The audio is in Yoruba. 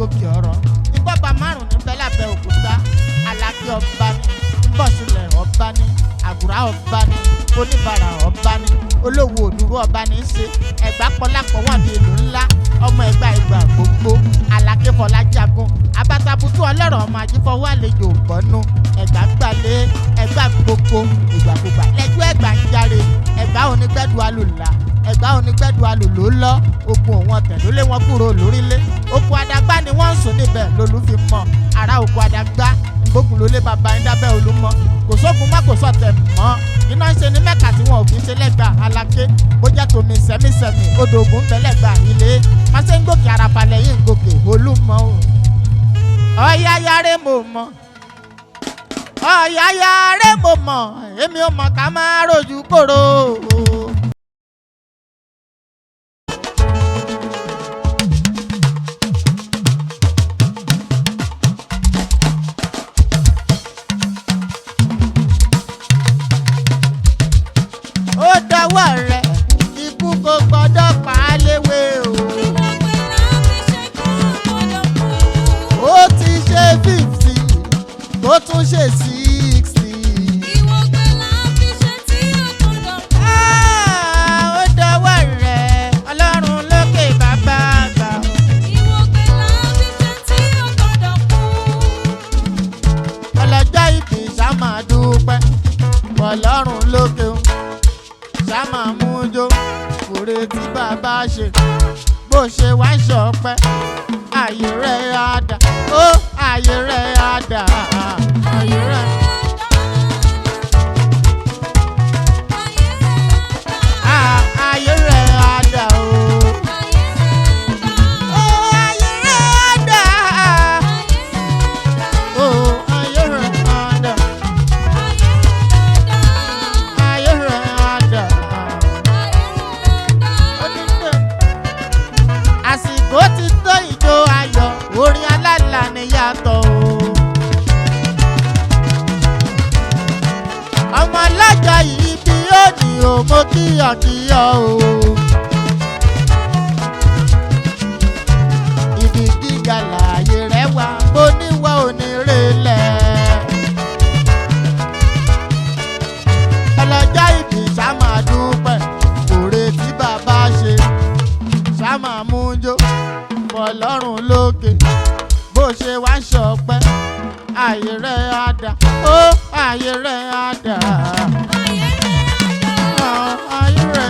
Adegoke ọ̀rọ̀ ìbọ̀bà márùn ní bẹ́làbẹ́ òkúta Aláké ọba ní bọ́sùlẹ̀ ọba ní àgùrá ọba ní oníbàárà ọba ní olówó òdúró ọba ní í ṣe Ẹ̀gbá pọlápọ̀ wọ́n di ìlú ńlá ọmọ Ẹ̀gbá ìgbà gbogbo Aláké Fọlájagun abatabutu ọlọ́rọ̀ ọmọ ajífọwọ́ àlejò bọ́nú Ẹ̀gbá gbalẹ̀ Ẹ̀gbá gbogbo ìgbàkúgbà lẹ́jọ́ Ẹ̀gbá ń járe Ẹ̀gbá onígbẹ́dù alùlà Ẹ̀gbá onígbẹ́dù alùlò lọ ogun òun ọ̀tẹ̀ ló lé wọn kúrò lórílẹ̀ oko Adágbá ni wọ́n ń sùn níbẹ̀ lolú fi mọ̀ ará oko Adágbá gbógun ló lé bàbá yín dábẹ́ Olúmọ kò sógun má kò sọ̀tẹ̀ mọ́ iná ń ṣe ní Mẹ́kà tí wọn ò fi ń ṣe lẹ́gbàá Aláké bó jẹ́ tòmí sẹ́mísẹ́mí odò ògùn ń bẹ lẹ́gbàá ilé má ṣe ń gòkè àràfàlẹ̀ yìí ń gòkè Olúmọ o. Ọ̀yáyá mo mọ̀ Ọ̀yáyá mo mọ̀ èmi ò mọ̀ ká máa rojú kòrò. Ó dọwọ́ rẹ̀ ikú kò gbọ́dọ̀ pa á léwe o. Ó ti ṣe 50 tó tún ṣe 60. Ó dọwọ́ rẹ̀ Ọlọ́run lókè bàbá àgbà. Ọlọ́jọ́ ìbí ṣá máa dúpẹ́ Ọlọ́run lókè o. Ṣá máa mú jó kòrè tí bàbá ṣe bó ṣe wá ń ṣọpẹ́ ayé rẹ̀ á dà ó ayé rẹ̀ á dà ayé rẹ̀ ayé rẹ̀ á dà ó ayé rẹ̀ á dà ó ayé rẹ̀ á dà ayé rẹ̀ á dà. Àsìkò ti tó ìjó ayọ̀ orin alálà ni yàtọ̀ o. Ọmọ ọlọ́jọ́ yìí bí ó ní o mo kíyọ̀kíyọ̀ o. Ibi gíga láàyè rẹ̀ wá bó níwọ̀ onírèlẹ̀. Ọlọ́jọ́ ìbí ṣá máa dúpẹ́ kòrè tí bàbá ṣe ṣá máa mú jó Ọlọ́run lókè bó ṣe wá ń ṣọpẹ́ ayé rẹ̀ á dà ó ayé rẹ̀ á dà ayé rẹ̀